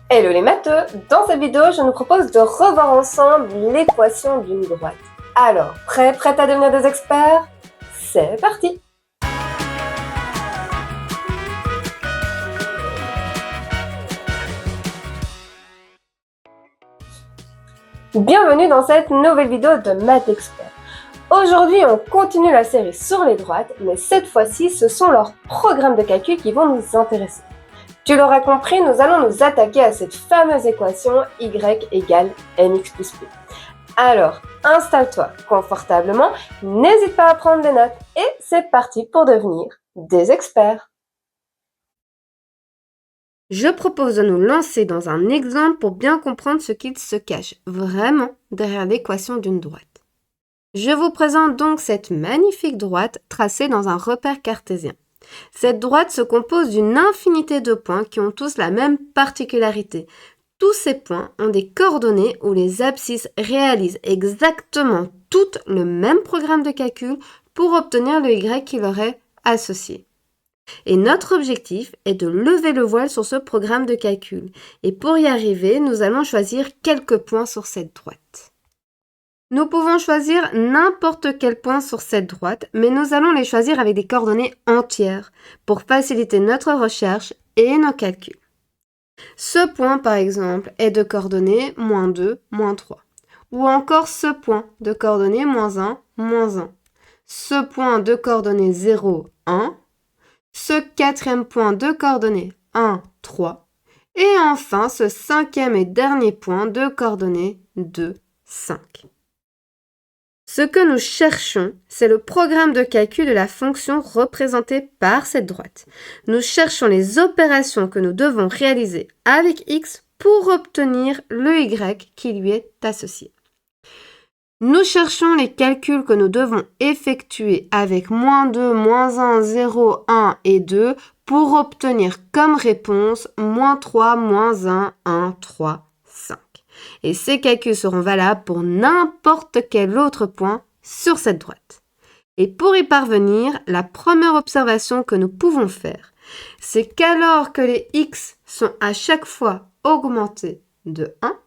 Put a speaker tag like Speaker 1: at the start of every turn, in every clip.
Speaker 1: Hello les matheux! Dans cette vidéo, je nous propose de revoir ensemble l'équation d'une droite. Alors, prête à devenir des experts? C'est parti! Bienvenue dans cette nouvelle vidéo de Math Expert. Aujourd'hui, on continue la série sur les droites, mais cette fois-ci, ce sont leurs programmes de calcul qui vont nous intéresser. Tu l'auras compris, nous allons nous attaquer à cette fameuse équation y égale mx plus p. Alors, installe-toi confortablement, n'hésite pas à prendre des notes et c'est parti pour devenir des experts.
Speaker 2: Je propose de nous lancer dans un exemple pour bien comprendre ce qu'il se cache vraiment derrière l'équation d'une droite. Je vous présente donc cette magnifique droite tracée dans un repère cartésien. Cette droite se compose d'une infinité de points qui ont tous la même particularité. Tous ces points ont des coordonnées où les abscisses réalisent exactement toutes le même programme de calcul pour obtenir le y qui leur est associé. Et notre objectif est de lever le voile sur ce programme de calcul. Et pour y arriver, nous allons choisir quelques points sur cette droite. Nous pouvons choisir n'importe quel point sur cette droite, mais nous allons les choisir avec des coordonnées entières pour faciliter notre recherche et nos calculs. Ce point, par exemple, est de coordonnées -2, -3. Ou encore ce point de coordonnées -1, -1. Ce point de coordonnées 0, 1. Ce quatrième point de coordonnées 1, 3. Et enfin, ce cinquième et dernier point de coordonnées 2, 5. Ce que nous cherchons, c'est le programme de calcul de la fonction représentée par cette droite. Nous cherchons les opérations que nous devons réaliser avec x pour obtenir le y qui lui est associé. Nous cherchons les calculs que nous devons effectuer avec -2, -1, 0, 1 et 2 pour obtenir comme réponse -3, -1, 1, 3, 5. Et ces calculs seront valables pour n'importe quel autre point sur cette droite. Et pour y parvenir, la première observation que nous pouvons faire, c'est qu'alors que les x sont à chaque fois augmentés de 1,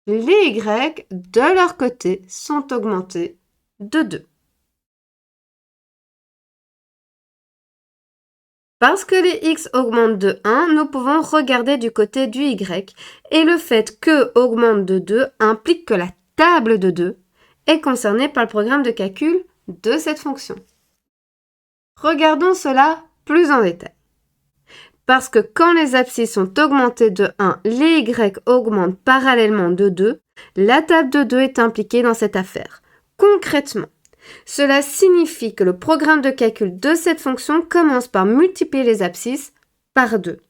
Speaker 2: les y, de leur côté, sont augmentés de 2. Parce que les x augmentent de 1, nous pouvons regarder du côté du y, et le fait que augmente de 2 implique que la table de 2 est concernée par le programme de calcul de cette fonction. Regardons cela plus en détail. Parce que quand les abscisses sont augmentées de 1, les y augmentent parallèlement de 2, la table de 2 est impliquée dans cette affaire. Concrètement, cela signifie que le programme de calcul de cette fonction commence par multiplier les abscisses par 2.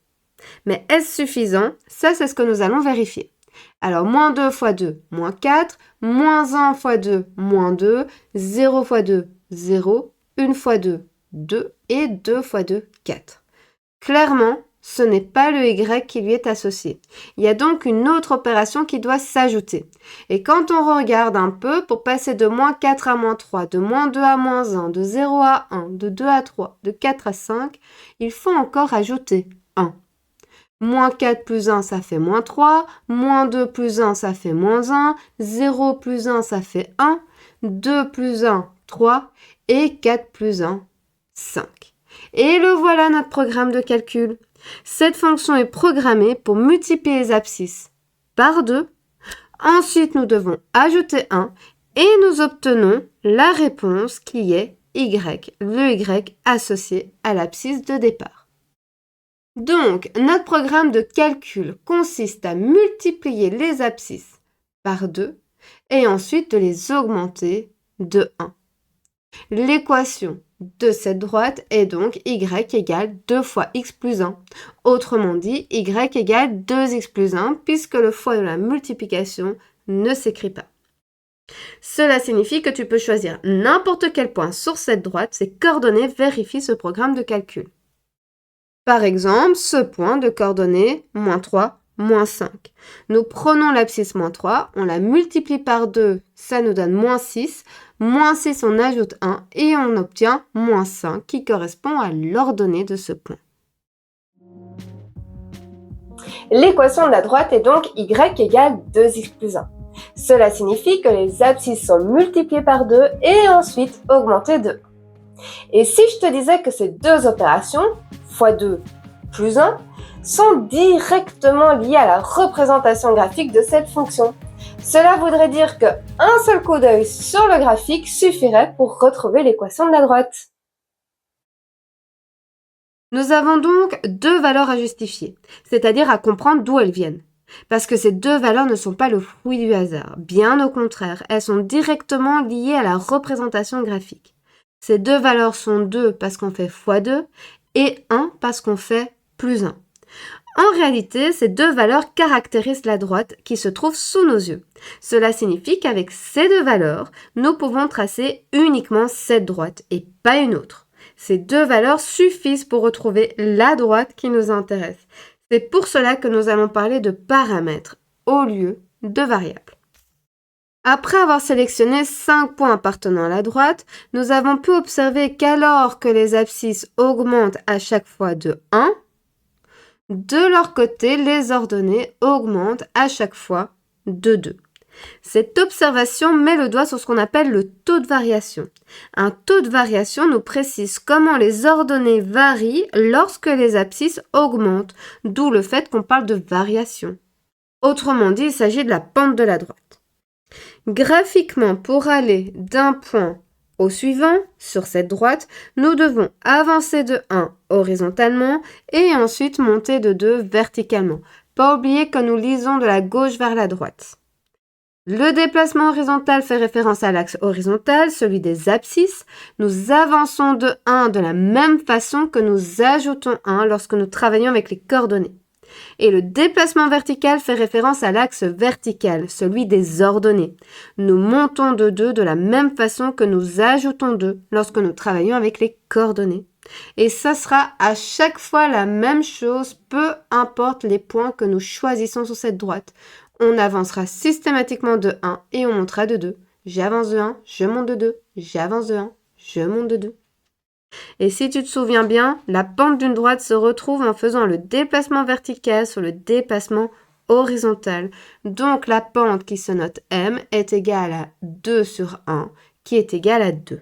Speaker 2: Mais est-ce suffisant? Ça, c'est ce que nous allons vérifier. Alors, -2 fois 2, -4, -1 fois 2, -2, 0 fois 2, 0, 1 fois 2, 2 et 2 fois 2, 4. Clairement, ce n'est pas le y qui lui est associé. Il y a donc une autre opération qui doit s'ajouter. Et quand on regarde un peu, pour passer de -4 à -3, de -2 à -1, de 0 à 1, de 2 à 3, de 4 à 5, il faut encore ajouter 1. -4 plus 1, ça fait -3, -2 plus 1, ça fait -1, 0 plus 1, ça fait 1, 2 plus 1, 3, et 4 plus 1, 5. Et le voilà notre programme de calcul. Cette fonction est programmée pour multiplier les abscisses par 2. Ensuite, nous devons ajouter 1 et nous obtenons la réponse qui est y, le y associé à l'abscisse de départ. Donc, notre programme de calcul consiste à multiplier les abscisses par 2 et ensuite de les augmenter de 1. L'équation de cette droite est donc y égale 2 fois x plus 1. Autrement dit, y égale 2x plus 1 puisque le fois de la multiplication ne s'écrit pas. Cela signifie que tu peux choisir n'importe quel point sur cette droite, ces coordonnées vérifient ce programme de calcul. Par exemple, ce point de coordonnées -3, -5. Nous prenons l'abscisse -3, on la multiplie par 2, ça nous donne -6. -6, on ajoute 1 et on obtient -5 qui correspond à l'ordonnée de ce point.
Speaker 1: L'équation de la droite est donc y égale 2x plus 1. Cela signifie que les abscisses sont multipliées par 2 et ensuite augmentées de 1. Et si je te disais que ces deux opérations, fois 2 plus 1, sont directement liées à la représentation graphique de cette fonction. Cela voudrait dire qu'un seul coup d'œil sur le graphique suffirait pour retrouver l'équation de la droite.
Speaker 2: Nous avons donc deux valeurs à justifier, c'est-à-dire à comprendre d'où elles viennent. Parce que ces deux valeurs ne sont pas le fruit du hasard, bien au contraire, elles sont directement liées à la représentation graphique. Ces deux valeurs sont 2 parce qu'on fait x2 et 1 parce qu'on fait plus 1. En réalité, ces deux valeurs caractérisent la droite qui se trouve sous nos yeux. Cela signifie qu'avec ces deux valeurs, nous pouvons tracer uniquement cette droite et pas une autre. Ces deux valeurs suffisent pour retrouver la droite qui nous intéresse. C'est pour cela que nous allons parler de paramètres au lieu de variables. Après avoir sélectionné 5 points appartenant à la droite, nous avons pu observer qu'alors que les abscisses augmentent à chaque fois de 1, de leur côté, les ordonnées augmentent à chaque fois de 2. Cette observation met le doigt sur ce qu'on appelle le taux de variation. Un taux de variation nous précise comment les ordonnées varient lorsque les abscisses augmentent, d'où le fait qu'on parle de variation. Autrement dit, il s'agit de la pente de la droite. Graphiquement, pour aller d'un point au suivant, sur cette droite, nous devons avancer de 1 horizontalement et ensuite monter de 2 verticalement. Pas oublier que nous lisons de la gauche vers la droite. Le déplacement horizontal fait référence à l'axe horizontal, celui des abscisses. Nous avançons de 1 de la même façon que nous ajoutons 1 lorsque nous travaillons avec les coordonnées. Et le déplacement vertical fait référence à l'axe vertical, celui des ordonnées. Nous montons de 2 de la même façon que nous ajoutons 2 lorsque nous travaillons avec les coordonnées. Et ça sera à chaque fois la même chose, peu importe les points que nous choisissons sur cette droite. On avancera systématiquement de 1 et on montera de 2. J'avance de 1, je monte de 2, j'avance de 1, je monte de 2. Et si tu te souviens bien, la pente d'une droite se retrouve en faisant le déplacement vertical sur le déplacement horizontal. Donc la pente qui se note m est égale à 2 sur 1, qui est égale à 2.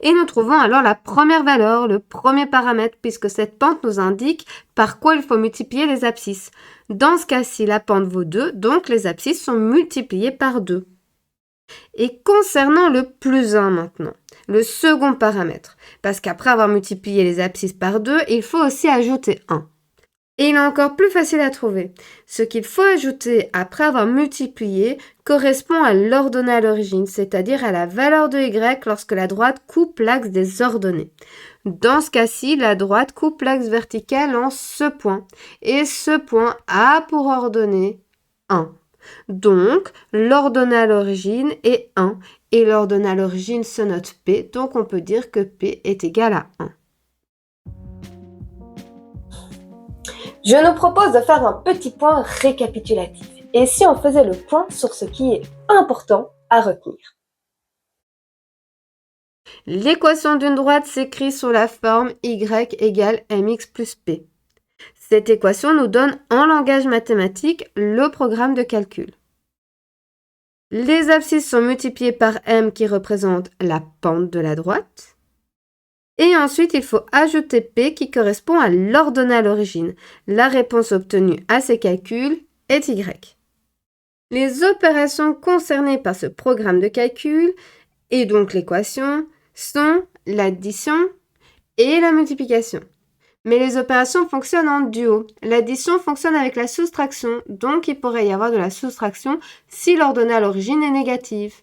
Speaker 2: Et nous trouvons alors la première valeur, le premier paramètre, puisque cette pente nous indique par quoi il faut multiplier les abscisses. Dans ce cas-ci, la pente vaut 2, donc les abscisses sont multipliées par 2. Et concernant le plus 1 maintenant, le second paramètre, parce qu'après avoir multiplié les abscisses par 2, il faut aussi ajouter 1. Et il est encore plus facile à trouver. Ce qu'il faut ajouter après avoir multiplié correspond à l'ordonnée à l'origine, c'est-à-dire à la valeur de y lorsque la droite coupe l'axe des ordonnées. Dans ce cas-ci, la droite coupe l'axe vertical en ce point, et ce point a pour ordonnée 1. Donc, l'ordonnée à l'origine est 1, et l'ordonnée à l'origine se note P, donc on peut dire que P est égal à 1.
Speaker 1: Je nous propose de faire un petit point récapitulatif. Et si on faisait le point sur ce qui est important à retenir?
Speaker 2: L'équation d'une droite s'écrit sous la forme y égale mx plus p. Cette équation nous donne en langage mathématique le programme de calcul. Les abscisses sont multipliées par m qui représente la pente de la droite. Et ensuite, il faut ajouter P qui correspond à l'ordonnée à l'origine. La réponse obtenue à ces calculs est Y. Les opérations concernées par ce programme de calcul, et donc l'équation, sont l'addition et la multiplication. Mais les opérations fonctionnent en duo. L'addition fonctionne avec la soustraction, donc il pourrait y avoir de la soustraction si l'ordonnée à l'origine est négative.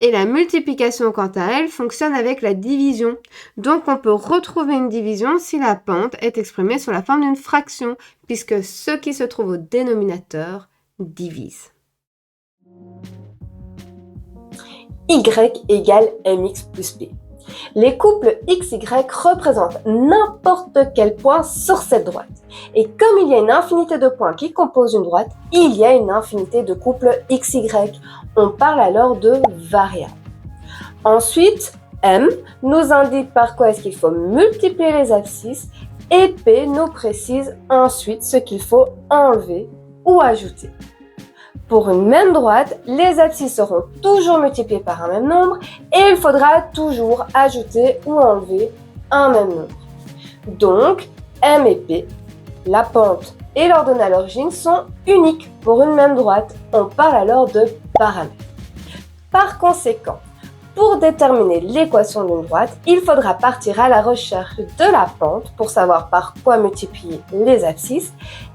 Speaker 2: Et la multiplication, quant à elle, fonctionne avec la division. Donc, on peut retrouver une division si la pente est exprimée sous la forme d'une fraction, puisque ce qui se trouve au dénominateur divise.
Speaker 1: Y égale mx plus p. Les couples XY représentent n'importe quel point sur cette droite. Et comme il y a une infinité de points qui composent une droite, il y a une infinité de couples XY. On parle alors de variables. Ensuite, M nous indique par quoi est-ce qu'il faut multiplier les abscisses Et P nous précise ensuite ce qu'il faut enlever ou ajouter. Pour une même droite, les abscisses seront toujours multipliées par un même nombre et il faudra toujours ajouter ou enlever un même nombre. Donc, M et P, la pente et l'ordonnée à l'origine sont uniques pour une même droite. On parle alors de paramètres. Par conséquent, pour déterminer l'équation d'une droite, il faudra partir à la recherche de la pente pour savoir par quoi multiplier les abscisses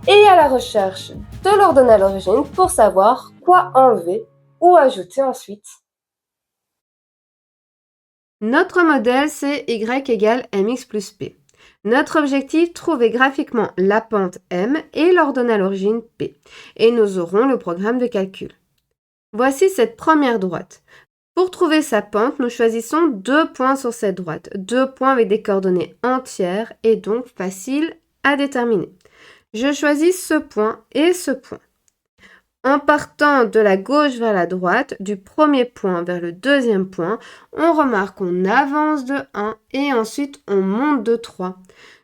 Speaker 1: et à la recherche de l'ordonnée à l'origine pour savoir quoi enlever ou ajouter ensuite.
Speaker 2: Notre modèle, c'est y égale mx plus p. Notre objectif, trouver graphiquement la pente m et l'ordonnée à l'origine p. Et nous aurons le programme de calcul. Voici cette première droite. Pour trouver sa pente, nous choisissons 2 points sur cette droite. 2 points avec des coordonnées entières et donc faciles à déterminer. Je choisis ce point et ce point. En partant de la gauche vers la droite, du premier point vers le deuxième point, on remarque qu'on avance de 1 et ensuite on monte de 3.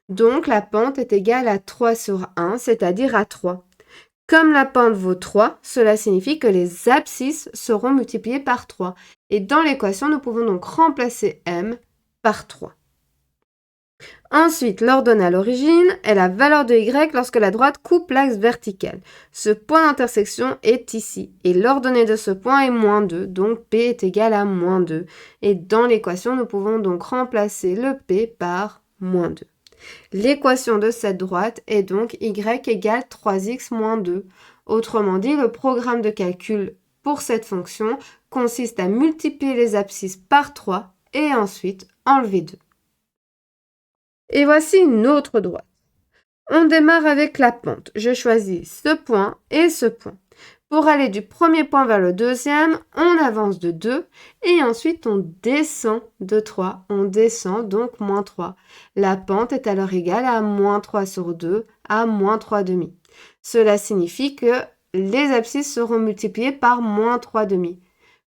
Speaker 2: Donc la pente est égale à 3 sur 1, c'est-à-dire à 3. Comme la pente vaut 3, cela signifie que les abscisses seront multipliées par 3. Et dans l'équation, nous pouvons donc remplacer m par 3. Ensuite, l'ordonnée à l'origine est la valeur de y lorsque la droite coupe l'axe vertical. Ce point d'intersection est ici. Et l'ordonnée de ce point est moins 2, donc p est égal à moins 2. Et dans l'équation, nous pouvons donc remplacer le p par moins 2. L'équation de cette droite est donc y égale 3x moins 2. Autrement dit, le programme de calcul pour cette fonction consiste à multiplier les abscisses par 3 et ensuite enlever 2. Et voici une autre droite. On démarre avec la pente. Je choisis ce point et ce point. Pour aller du premier point vers le deuxième, on avance de 2 et ensuite on descend de 3. On descend donc moins 3. La pente est alors égale à moins 3 sur 2 à moins 3 demi. Cela signifie que les abscisses seront multipliées par moins 3 demi.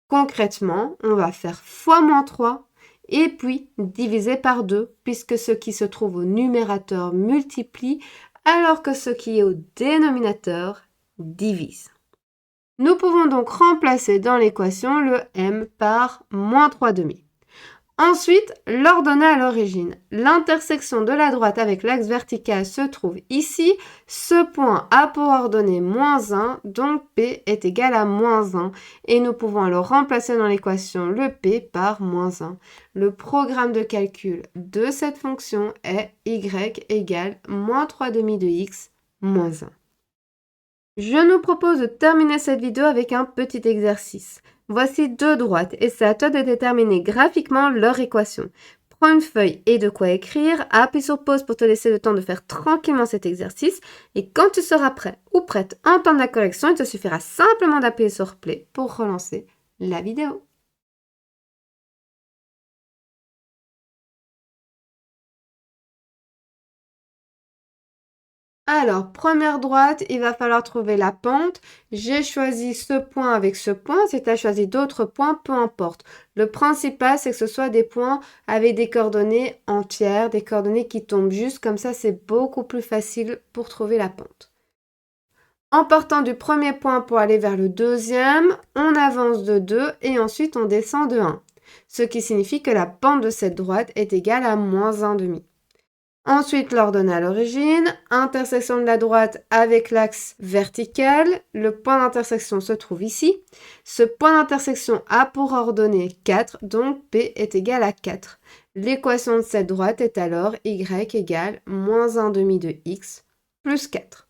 Speaker 2: Concrètement, on va faire fois moins 3 et puis diviser par 2 puisque ce qui se trouve au numérateur multiplie alors que ce qui est au dénominateur divise. Nous pouvons donc remplacer dans l'équation le m par moins 3 demi. Ensuite, l'ordonnée à l'origine. L'intersection de la droite avec l'axe vertical se trouve ici. Ce point a pour ordonnée moins 1, donc p est égal à moins 1. Et nous pouvons alors remplacer dans l'équation le p par moins 1. Le programme de calcul de cette fonction est y égale moins 3 demi de x moins 1. Je nous propose de terminer cette vidéo avec un petit exercice. Voici 2 droites et c'est à toi de déterminer graphiquement leur équation. Prends une feuille et de quoi écrire, appuie sur pause pour te laisser le temps de faire tranquillement cet exercice et quand tu seras prêt ou prête à entendre la correction, il te suffira simplement d'appuyer sur play pour relancer la vidéo. Alors, première droite, il va falloir trouver la pente. J'ai choisi ce point avec ce point. Si tu as choisi d'autres points, peu importe. Le principal, c'est que ce soit des points avec des coordonnées entières, des coordonnées qui tombent juste. Comme ça, c'est beaucoup plus facile pour trouver la pente. En partant du premier point pour aller vers le deuxième, on avance de 2 et ensuite on descend de 1. Ce qui signifie que la pente de cette droite est égale à moins 1 demi. Ensuite, l'ordonnée à l'origine, intersection de la droite avec l'axe vertical. Le point d'intersection se trouve ici. Ce point d'intersection a pour ordonnée 4, donc P est égal à 4. L'équation de cette droite est alors y égale moins 1 demi de x plus 4.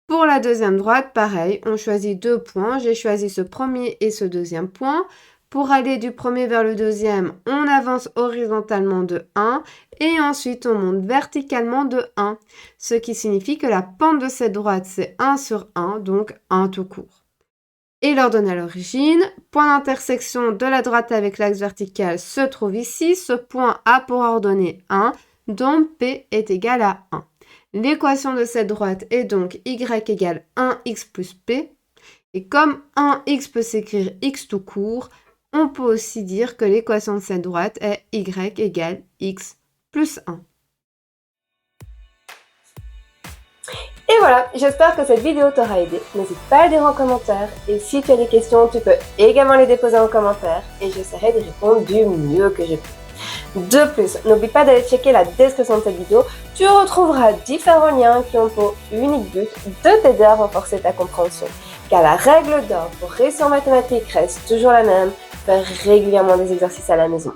Speaker 2: Pour la deuxième droite, pareil, on choisit 2 points. J'ai choisi ce premier et ce deuxième point. Pour aller du premier vers le deuxième, on avance horizontalement de 1 et ensuite on monte verticalement de 1, ce qui signifie que la pente de cette droite c'est 1 sur 1, donc 1 tout court. Et l'ordonnée à l'origine, point d'intersection de la droite avec l'axe vertical se trouve ici, ce point a pour ordonnée 1, donc P est égal à 1. L'équation de cette droite est donc y égale 1x plus P, et comme 1x peut s'écrire x tout court, on peut aussi dire que l'équation de cette droite est y égale x plus 1.
Speaker 1: voilà, j'espère que cette vidéo t'aura aidé. N'hésite pas à le dire en commentaire. Et si tu as des questions, tu peux également les déposer en commentaire. Et j'essaierai de répondre du mieux que je peux. De plus, n'oublie pas d'aller checker la description de cette vidéo. Tu retrouveras différents liens qui ont pour unique but de t'aider à renforcer ta compréhension. Car la règle d'or pour réussir en mathématiques reste toujours la même, faire régulièrement des exercices à la maison.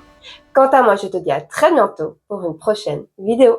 Speaker 1: Quant à moi, je te dis à très bientôt pour une prochaine vidéo.